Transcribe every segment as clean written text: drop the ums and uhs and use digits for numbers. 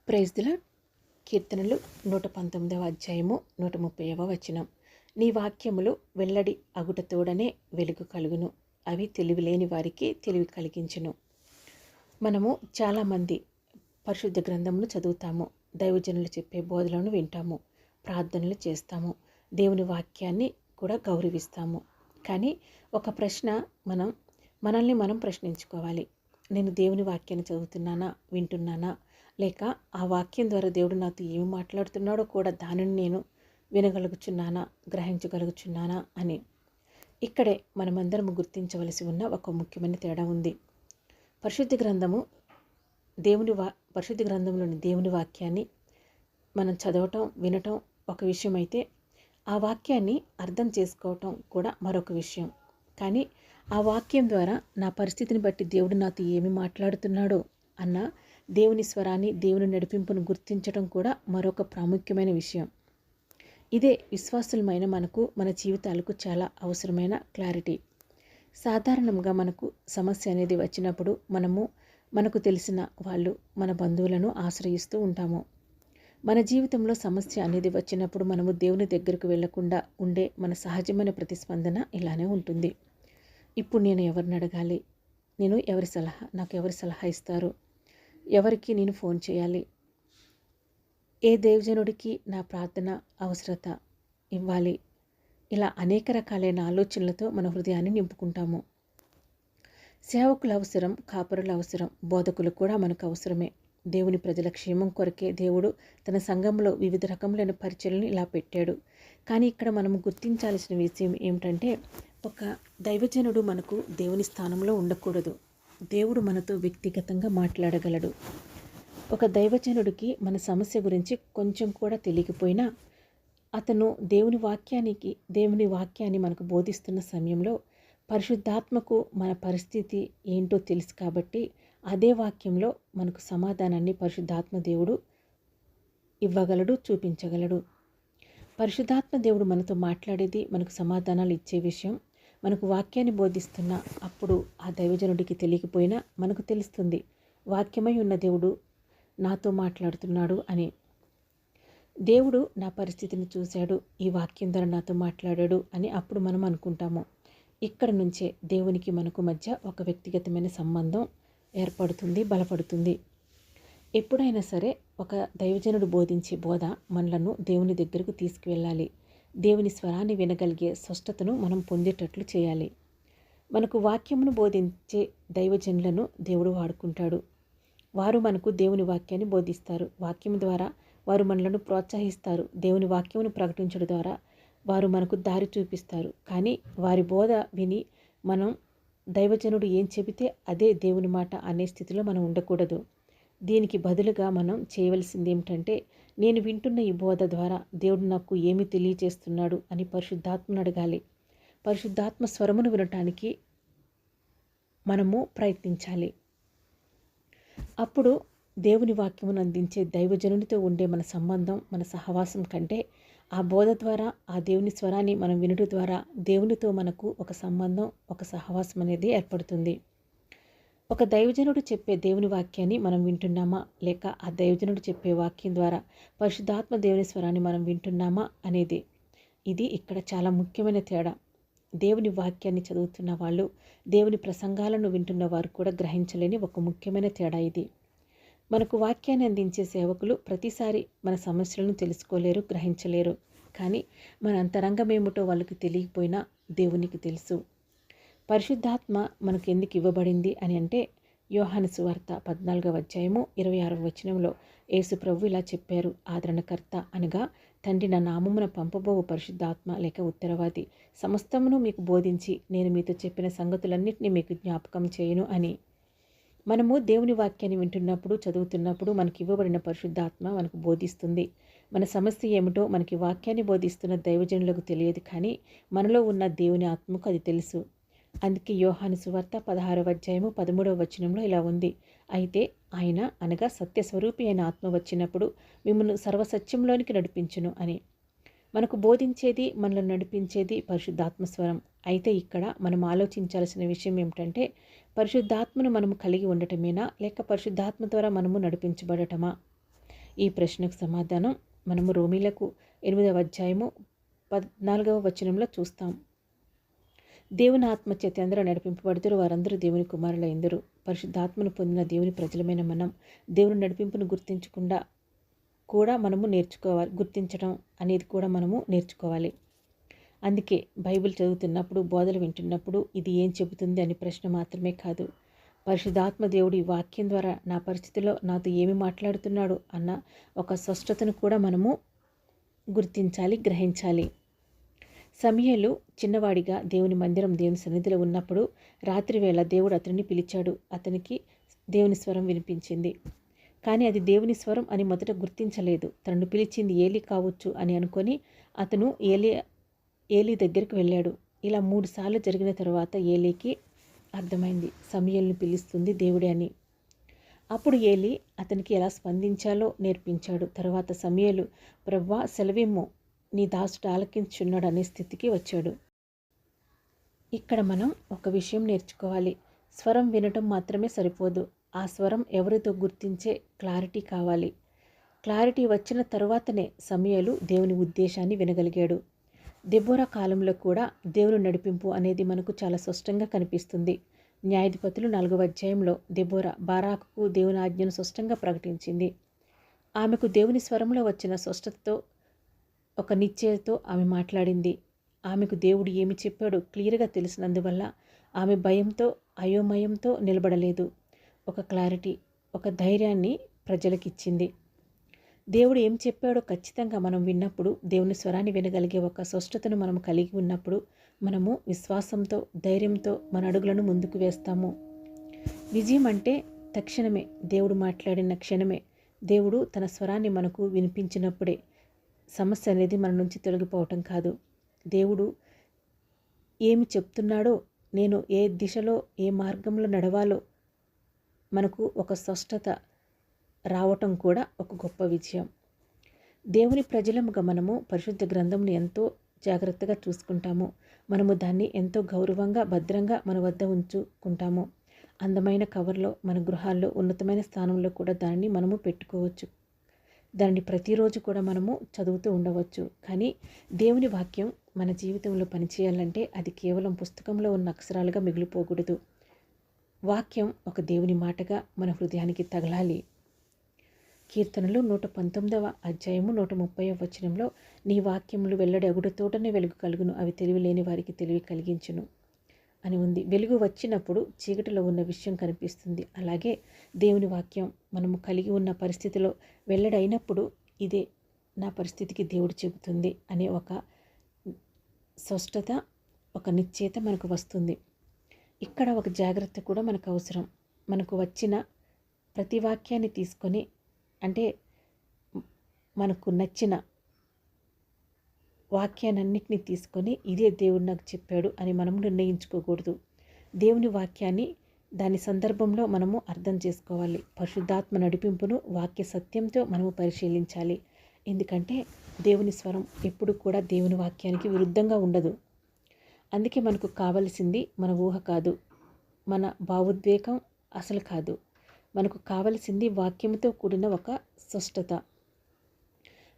Praise the lord. కీర్తనలు 119వ అధ్యాయము 130వ వచనం. నీ వాక్యములు వెల్లడి అగుటతోడనే వెలుగు కలుగును, అవి తెలివిలేని వారికి తెలివి కలిగించును. మనము చాలామంది పరిశుద్ధ గ్రంథమును చదువుతాము, దైవజనులు చెప్పే బోధలను వింటాము, ప్రార్థనలు చేస్తాము, దేవుని వాక్యాన్ని కూడా గౌరవిస్తాము. కానీ ఒక ప్రశ్న మనల్ని మనం ప్రశ్నించుకోవాలి. నేను దేవుని వాక్యాన్ని చదువుతున్నానా, వింటున్నానా, లేక ఆ వాక్యం ద్వారా దేవుడు నాతో ఏమి మాట్లాడుతున్నాడో కూడా దానిని నేను వినగలుగుచున్నానా, గ్రహించగలుగుచున్నానా అని. ఇక్కడే మనమందరం గుర్తించవలసి ఉన్న ఒక ముఖ్యమైన తేడా ఉంది. పరిశుద్ధ గ్రంథంలోని దేవుని వాక్యాన్ని మనం చదవటం, వినటం ఒక విషయం అయితే, ఆ వాక్యాన్ని అర్థం చేసుకోవటం కూడా మరొక విషయం. కానీ ఆ వాక్యం ద్వారా నా పరిస్థితిని బట్టి దేవుడు నాతో ఏమి మాట్లాడుతున్నాడో అన్న దేవుని స్వరాన్ని, దేవుని నడిపింపును గుర్తించడం కూడా మరొక ప్రాముఖ్యమైన విషయం. ఇదే విశ్వాసులమైన మనకు, మన జీవితాలకు చాలా అవసరమైన క్లారిటీ. సాధారణంగా మనకు సమస్య అనేది వచ్చినప్పుడు మనకు తెలిసిన వాళ్ళు, మన బంధువులను ఆశ్రయిస్తూ ఉంటాము. మన జీవితంలో సమస్య అనేది వచ్చినప్పుడు మనము దేవుని దగ్గరకు వెళ్లకుండా ఉండే మన సహజమైన ప్రతిస్పందన ఇలానే ఉంటుంది. ఇప్పుడు నేను ఎవరిని అడగాలి, నాకు ఎవరి సలహా ఇస్తారు, ఎవరికి నేను ఫోన్ చేయాలి, ఏ దైవజనుడికి నా ప్రార్థన అవసరత ఇవ్వాలి, ఇలా అనేక రకాలైన ఆలోచనలతో మన హృదయాన్ని నింపుకుంటాము. సేవకులు అవసరం, కాపరులు అవసరం, బోధకులు కూడా మనకు అవసరమే. దేవుని ప్రజల క్షేమం కొరకే దేవుడు తన సంఘంలో వివిధ రకములైన పరిచయలను ఇలా పెట్టాడు. కానీ ఇక్కడ మనము గుర్తించాల్సిన విషయం ఏమిటంటే, ఒక దైవజనుడు మనకు దేవుని స్థానంలో ఉండకూడదు. దేవుడు మనతో వ్యక్తిగతంగా మాట్లాడగలడు. ఒక దైవజనుడికి మన సమస్య గురించి కొంచెం కూడా తెలియకపోయినా, అతను దేవుని వాక్యాన్ని మనకు బోధిస్తున్న సమయంలో పరిశుద్ధాత్మకు మన పరిస్థితి ఏంటో తెలుసు కాబట్టి, అదే వాక్యంలో మనకు సమాధానాన్ని పరిశుద్ధాత్మ దేవుడు ఇవ్వగలడు, చూపించగలడు. పరిశుద్ధాత్మ దేవుడు మనతో మాట్లాడేది, మనకు సమాధానాలు ఇచ్చే విషయం మనకు వాక్యాన్ని బోధిస్తున్న అప్పుడు ఆ దైవజనుడికి తెలియకపోయినా మనకు తెలుస్తుంది, వాక్యమై ఉన్న దేవుడు నాతో మాట్లాడుతున్నాడు అని. దేవుడు నా పరిస్థితిని చూశాడు, ఈ వాక్యం ద్వారా నాతో మాట్లాడాడు అని అప్పుడు మనం అనుకుంటాము. ఇక్కడ నుంచే దేవునికి మనకు మధ్య ఒక వ్యక్తిగతమైన సంబంధం ఏర్పడుతుంది, బలపడుతుంది. ఎప్పుడైనా సరే ఒక దైవజనుడు బోధించే బోధ మనలను దేవుని దగ్గరకు తీసుకువెళ్ళాలి. దేవుని స్వరాన్ని వినగలిగే స్పష్టతను మనం పొందేటట్లు చేయాలి. మనకు వాక్యమును బోధించే దైవజనులను దేవుడు వాడుకుంటాడు. వారు మనకు దేవుని వాక్యాన్ని బోధిస్తారు. వాక్యం ద్వారా వారు మనలను ప్రోత్సహిస్తారు. దేవుని వాక్యమును ప్రకటించడం ద్వారా వారు మనకు దారి చూపిస్తారు. కానీ వారి బోధ విని మనం దైవజనుడు ఏం చెబితే అదే దేవుని మాట అనే స్థితిలో మనం ఉండకూడదు. దీనికి బదులుగా మనం చేయవలసింది ఏమిటంటే, నేను వింటున్న ఈ బోధ ద్వారా దేవుడు నాకు ఏమి తెలియజేస్తున్నాడు అని పరిశుద్ధాత్మను అడగాలి. పరిశుద్ధాత్మ స్వరమును వినటానికి మనము ప్రయత్నించాలి. అప్పుడు దేవుని వాక్యమును అందించే దైవజనునితో ఉండే మన సంబంధం, మన సహవాసం కంటే ఆ బోధ ద్వారా, ఆ దేవుని స్వరాన్ని మనం వినడం ద్వారా దేవునితో మనకు ఒక సంబంధం, ఒక సహవాసం అనేది ఏర్పడుతుంది. ఒక దైవజనుడు చెప్పే దేవుని వాక్యాన్ని మనం వింటున్నామా, లేక ఆ దైవజనుడు చెప్పే వాక్యం ద్వారా పరిశుద్ధాత్మ దేవుని స్వరాన్ని మనం వింటున్నామా అనేది, ఇది ఇక్కడ చాలా ముఖ్యమైన తేడా. దేవుని వాక్యాన్ని చదువుతున్న వాళ్ళు, దేవుని ప్రసంగాలను వింటున్న వారు కూడా గ్రహించలేని ఒక ముఖ్యమైన తేడా ఇది. మనకు వాక్యాన్ని అందించే సేవకులు ప్రతిసారి మన సమస్యలను తెలుసుకోలేరు, గ్రహించలేరు. కానీ మన అంతరంగం ఏమిటో వాళ్ళకి తెలియకపోయినా దేవునికి తెలుసు. పరిశుద్ధాత్మ మనకు ఎందుకు ఇవ్వబడింది అని అంటే, యోహాను సువార్త 14వ అధ్యాయము 26వ వచనంలో యేసు ప్రభువు ఇలా చెప్పారు. ఆదరణకర్త అనగా తండ్రి నా నామమున పంపబోవు పరిశుద్ధాత్మ లేక ఉత్తరవాది సమస్తమును మీకు బోధించి నేను మీతో చెప్పిన సంగతులన్నింటినీ మీకు జ్ఞాపకం చేయను అని. మనము దేవుని వాక్యాన్ని వింటున్నప్పుడు, చదువుతున్నప్పుడు మనకి ఇవ్వబడిన పరిశుద్ధాత్మ మనకు బోధిస్తుంది. మన సమస్య ఏమిటో మనకి వాక్యాన్ని బోధిస్తున్న దైవజనులకు తెలియదు, కానీ మనలో ఉన్న దేవుని ఆత్మకు అది తెలుసు. అందుకే యోహాను సువార్త 16వ అధ్యాయము 13వ వచనంలో ఇలా ఉంది. అయితే ఆయన అనగా సత్యస్వరూపి అయిన ఆత్మ వచ్చినప్పుడు మిమ్మల్ని సర్వసత్యంలోనికి నడిపించును అని. మనకు బోధించేది, మనల్ని నడిపించేది పరిశుద్ధాత్మ స్వరం. అయితే ఇక్కడ మనం ఆలోచించాల్సిన విషయం ఏమిటంటే, పరిశుద్ధాత్మను మనము కలిగి ఉండటమేనా, లేక పరిశుద్ధాత్మ ద్వారా మనము నడిపించబడటమా? ఈ ప్రశ్నకు సమాధానం మనము రోమీలకు 8వ అధ్యాయము 14వ వచనంలో చూస్తాం. దేవుని ఆత్మచేత అందరూ నడిపింపబడుతురు, వారందరూ దేవుని కుమారులైందరు. పరిశుద్ధాత్మను పొందిన దేవుని ప్రజలమైన మనం దేవుని నడిపింపును గుర్తించకుండా కూడా మనము నేర్చుకోవాలి. గుర్తించడం అనేది కూడా మనము నేర్చుకోవాలి. అందుకే బైబిల్ చదువుతున్నప్పుడు, బోధలు వింటున్నప్పుడు ఇది ఏం చెబుతుంది అని ప్రశ్న మాత్రమే కాదు, పరిశుద్ధాత్మ దేవుడి వాక్యం ద్వారా నా పరిస్థితిలో నాతో ఏమి మాట్లాడుతున్నాడు అన్న ఒక స్పష్టతను కూడా మనము గుర్తించాలి, గ్రహించాలి. సమూయేలు చిన్నవాడిగా దేవుని మందిరం, దేవుని సన్నిధిలో ఉన్నప్పుడు రాత్రి వేళ దేవుడు అతనిని పిలిచాడు. అతనికి దేవుని స్వరం వినిపించింది. కానీ అది దేవుని స్వరం అని మొదట గుర్తించలేదు. తనను పిలిచింది ఏలీ కావచ్చు అని అనుకొని అతను ఏలీ దగ్గరికి వెళ్ళాడు. ఇలా 3 సార్లు జరిగిన తర్వాత ఏలీకి అర్థమైంది సమూయేలును పిలుస్తుంది దేవుడే అని. అప్పుడు ఏలీ అతనికి ఎలా స్పందించాలో నేర్పించాడు. తర్వాత సమూయేలు, ప్రభువా సెలవిమ్ము, నీ దాసుడు ఆలకించున్నాడు అనే స్థితికి వచ్చాడు. ఇక్కడ మనం ఒక విషయం నేర్చుకోవాలి. స్వరం వినటం మాత్రమే సరిపోదు. ఆ స్వరం ఎవరితో గుర్తించే క్లారిటీ కావాలి. క్లారిటీ వచ్చిన తరువాతనే సమూయేలు దేవుని ఉద్దేశాన్ని వినగలిగాడు. దెబోరా కాలంలో కూడా దేవుని నడిపింపు అనేది మనకు చాలా స్పష్టంగా కనిపిస్తుంది. న్యాయాధిపతులు 4వ అధ్యాయంలో దెబోరా బారాకుకు దేవుని ఆజ్ఞను స్పష్టంగా ప్రకటించింది. ఆమెకు దేవుని స్వరంలో వచ్చిన స్పష్టతతో, ఒక నిశ్చయతో ఆమె మాట్లాడింది. ఆమెకు దేవుడు ఏమి చెప్పాడో క్లియర్గా తెలిసినందువల్ల ఆమె భయంతో, అయోమయంతో నిలబడలేదు. ఒక క్లారిటీ, ఒక ధైర్యాన్ని ప్రజలకిచ్చింది. దేవుడు ఏం చెప్పాడో ఖచ్చితంగా మనం విన్నప్పుడు, దేవుని స్వరాన్ని వినగలిగే ఒక స్పష్టతను మనం కలిగి ఉన్నప్పుడు మనము విశ్వాసంతో, ధైర్యంతో మన అడుగులను ముందుకు వేస్తాము. విజయం అంటే తక్షణమే, దేవుడు మాట్లాడిన క్షణమే, దేవుడు తన స్వరాన్ని మనకు వినిపించినప్పుడే. సమస్య అనేది మన నుంచి తొలగిపోవటం కాదు. దేవుడు ఏమి చెప్తున్నాడో, నేను ఏ దిశలో, ఏ మార్గంలో నడవాలో మనకు ఒక స్పష్టత రావటం కూడా ఒక గొప్ప విజయం. దేవుని ప్రజలముగా మనము పరిశుద్ధ గ్రంథంను ఎంతో జాగ్రత్తగా చూసుకుంటాము. మనము దాన్ని ఎంతో గౌరవంగా, భద్రంగా మన వద్ద ఉంచుకుంటాము. అందమైన కవర్లో, మన గృహాల్లో, ఉన్నతమైన స్థానంలో కూడా దానిని మనము పెట్టుకోవచ్చు. దాన్ని ప్రతిరోజు కూడా మనము చదువుతూ ఉండవచ్చు. కానీ దేవుని వాక్యం మన జీవితంలో పనిచేయాలంటే అది కేవలం పుస్తకంలో ఉన్న అక్షరాలుగా మిగిలిపోకూడదు. వాక్యం ఒక దేవుని మాటగా మన హృదయానికి తగలాలి. కీర్తనలు 119వ అధ్యాయము 130వ వచనంలో, నీ వాక్యములు వెల్లడి అగుడు తోటనే వెలుగు కలుగును, అవి తెలివి లేని వారికి తెలివి కలిగించును అని ఉంది. వెలుగు వచ్చినప్పుడు చీకటిలో ఉన్న విషయం కనిపిస్తుంది. అలాగే దేవుని వాక్యం మనము కలిగి ఉన్న పరిస్థితిలో వెల్లడైనప్పుడు ఇదే నా పరిస్థితికి దేవుడు చెబుతుంది అనే ఒక స్పష్టత, ఒక నిశ్చయత మనకు వస్తుంది. ఇక్కడ ఒక జాగ్రత్త కూడా మనకు అవసరం. మనకు వచ్చిన ప్రతి వాక్యాన్ని తీసుకొని, అంటే మనకు నచ్చిన వాక్యాన్నింటినీ తీసుకొని ఇదే దేవుడు నాకు చెప్పాడు అని మనం నిర్ణయించుకోకూడదు. దేవుని వాక్యాన్ని దాని సందర్భంలో మనము అర్థం చేసుకోవాలి. పరిశుద్ధాత్మ నడిపింపును వాక్య సత్యంతో మనము పరిశీలించాలి. ఎందుకంటే దేవుని స్వరం ఎప్పుడు కూడా దేవుని వాక్యానికి విరుద్ధంగా ఉండదు. అందుకే మనకు కావలసింది మన ఊహ కాదు, మన భావోద్వేగం అసలు కాదు. మనకు కావలసింది వాక్యంతో కూడిన ఒక స్పష్టత.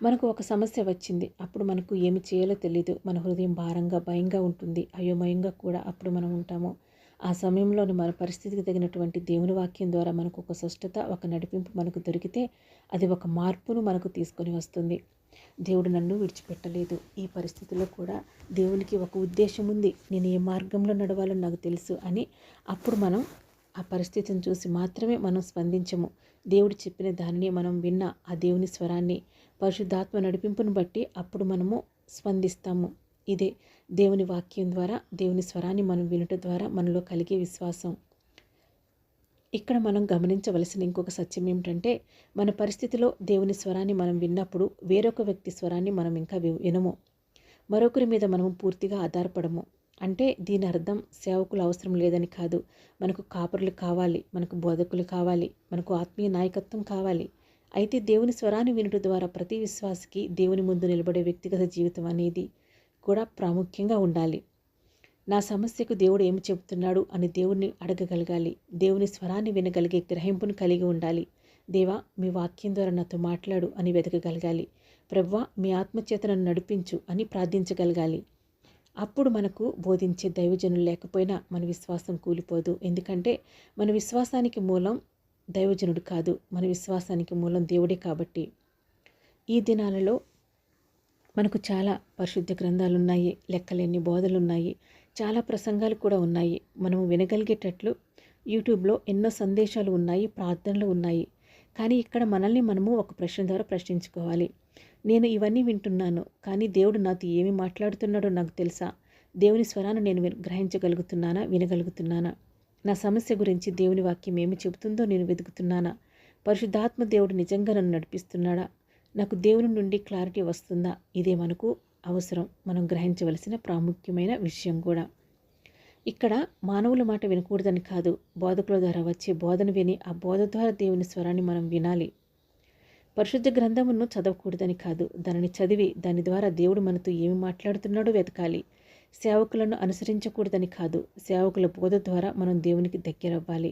మనకు ఒక సమస్య వచ్చింది, అప్పుడు మనకు ఏమి చేయాలో తెలియదు. మన హృదయం భారంగా, భయంగా ఉంటుంది, అయోమయంగా కూడా అప్పుడు మనం ఉంటాము. ఆ సమయంలోని మన పరిస్థితికి తగినటువంటి దేవుని వాక్యం ద్వారా మనకు ఒక స్పష్టత, ఒక నడిపింపు మనకు దొరికితే అది ఒక మార్పును మనకు తీసుకొని వస్తుంది. దేవుడు నన్ను విడిచిపెట్టలేదు. ఈ పరిస్థితిలో కూడా దేవునికి ఒక ఉద్దేశం ఉంది, నేను ఏ మార్గంలో నడవాలో నాకు తెలుసు అని అప్పుడు మనం ఆ పరిస్థితిని చూసి మాత్రమే మనం స్పందించము. దేవుడు చెప్పిన దానిని మనం విన్న ఆ దేవుని స్వరాన్ని, పరిశుద్ధాత్మ నడిపింపును బట్టి అప్పుడు మనము స్పందిస్తాము. ఇదే దేవుని వాక్యం ద్వారా, దేవుని స్వరాన్ని మనం వినుట ద్వారా మనలో కలిగే విశ్వాసం. ఇక్కడ మనం గమనించవలసిన ఇంకొక సత్యం ఏమిటంటే, మన పరిస్థితిలో దేవుని స్వరాన్ని మనం విన్నప్పుడు వేరొక వ్యక్తి స్వరాన్ని మనం ఇంకా వినము. మరొకరి మీద మనము పూర్తిగా ఆధారపడము. అంటే దీని అర్థం సేవకులు అవసరం లేదని కాదు. మనకు కాపరులు కావాలి, మనకు బోధకులు కావాలి, మనకు ఆత్మీయ నాయకత్వం కావాలి. అయితే దేవుని స్వరాన్ని వినుట ద్వారా ప్రతి విశ్వాసికి దేవుని ముందు నిలబడే వ్యక్తిగత జీవితం అనేది కూడా ప్రాముఖ్యంగా ఉండాలి. నా సమస్యకు దేవుడు ఏమి చెబుతున్నాడు అని దేవుణ్ణి అడగగలగాలి. దేవుని స్వరాన్ని వినగలిగే గ్రహింపును కలిగి ఉండాలి. దేవా మీ వాక్యం ద్వారా నాతో మాట్లాడు అని వెతకగలగాలి. ప్రభువా మీ ఆత్మచేత నన్ను నడిపించు అని ప్రార్థించగలగాలి. అప్పుడు మనకు బోధించే దైవజనులు లేకపోయినా మన విశ్వాసం కూలిపోదు. ఎందుకంటే మన విశ్వాసానికి మూలం దైవజనుడు కాదు, మన విశ్వాసానికి మూలం దేవుడే. కాబట్టి ఈ దినాలలో మనకు చాలా పరిశుద్ధ గ్రంథాలు ఉన్నాయి, లెక్కలేని బోధలు ఉన్నాయి, చాలా ప్రసంగాలు కూడా ఉన్నాయి. మనము వినగలిగేటట్లు యూట్యూబ్లో ఎన్నో సందేశాలు ఉన్నాయి, ప్రార్థనలు ఉన్నాయి. కానీ ఇక్కడ మనల్ని మనము ఒక ప్రశ్న ద్వారా ప్రశ్నించుకోవాలి. నేను ఇవన్నీ వింటున్నాను, కానీ దేవుడు నాతో ఏమి మాట్లాడుతున్నాడో నాకు తెలుసా? దేవుని స్వరాన్ని నేను గ్రహించగలుగుతున్నానా, వినగలుగుతున్నానా? నా సమస్య గురించి దేవుని వాక్యం ఏమి చెబుతుందో నేను వెతుకుతున్నానా? పరిశుద్ధాత్మ దేవుడు నిజంగా నన్ను నడిపిస్తున్నాడా? నాకు దేవుని నుండి క్లారిటీ వస్తుందా? ఇదే మనకు అవసరం, మనం గ్రహించవలసిన ప్రాముఖ్యమైన విషయం కూడా. ఇక్కడ మానవుల మాట వినకూడదని కాదు, బోధకుల ద్వారా వచ్చే బోధను విని ఆ బోధ ద్వారా దేవుని స్వరాన్ని మనం వినాలి. పరిశుద్ధ గ్రంథమును చదవకూడదని కాదు, దానిని చదివి దాని ద్వారా దేవుడు మనతో ఏమి మాట్లాడుతున్నాడో వెతకాలి. సేవకులను అనుసరించకూడదని కాదు, సేవకుల బోధ ద్వారా మనం దేవునికి దగ్గరవ్వాలి.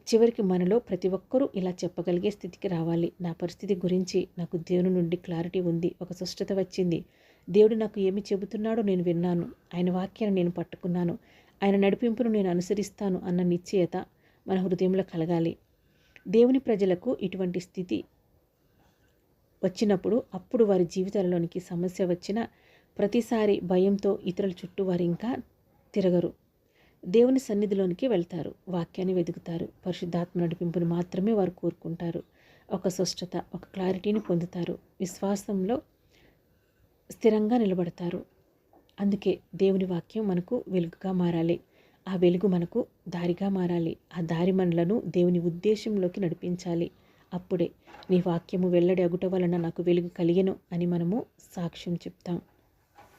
చివరికి మనలో ప్రతి ఒక్కరూ ఇలా చెప్పగలిగే స్థితికి రావాలి. నా పరిస్థితి గురించి నాకు దేవుని నుండి క్లారిటీ ఉంది, ఒక స్పష్టత వచ్చింది. దేవుడు నాకు ఏమి చెబుతున్నాడో నేను విన్నాను, ఆయన వాక్యాన్ని నేను పట్టుకున్నాను, ఆయన నడిపింపును నేను అనుసరిస్తాను అన్న నిశ్చయత మన హృదయంలో కలగాలి. దేవుని ప్రజలకు ఇటువంటి స్థితి వచ్చినప్పుడు అప్పుడు వారి జీవితాలలోనికి సమస్య వచ్చిన ప్రతిసారి భయంతో ఇతరుల చుట్టూ వారు ఇంకా తిరగరు. దేవుని సన్నిధిలోనికి వెళ్తారు, వాక్యాన్ని వెతుకుతారు, పరిశుద్ధాత్మ నడిపింపును మాత్రమే వారు కోరుకుంటారు. ఒక స్పష్టత, ఒక క్లారిటీని పొందుతారు, విశ్వాసంలో స్థిరంగా నిలబడతారు. అందుకే దేవుని వాక్యం మనకు వెలుగుగా మారాలి, ఆ వెలుగు మనకు దారిగా మారాలి, ఆ దారి మనలను దేవుని ఉద్దేశంలోకి నడిపించాలి. అప్పుడే నీ వాక్యము వెల్లడి అగుట వలన నాకు వెలుగు కలిగెను అని మనము సాక్ష్యం చెప్తాం.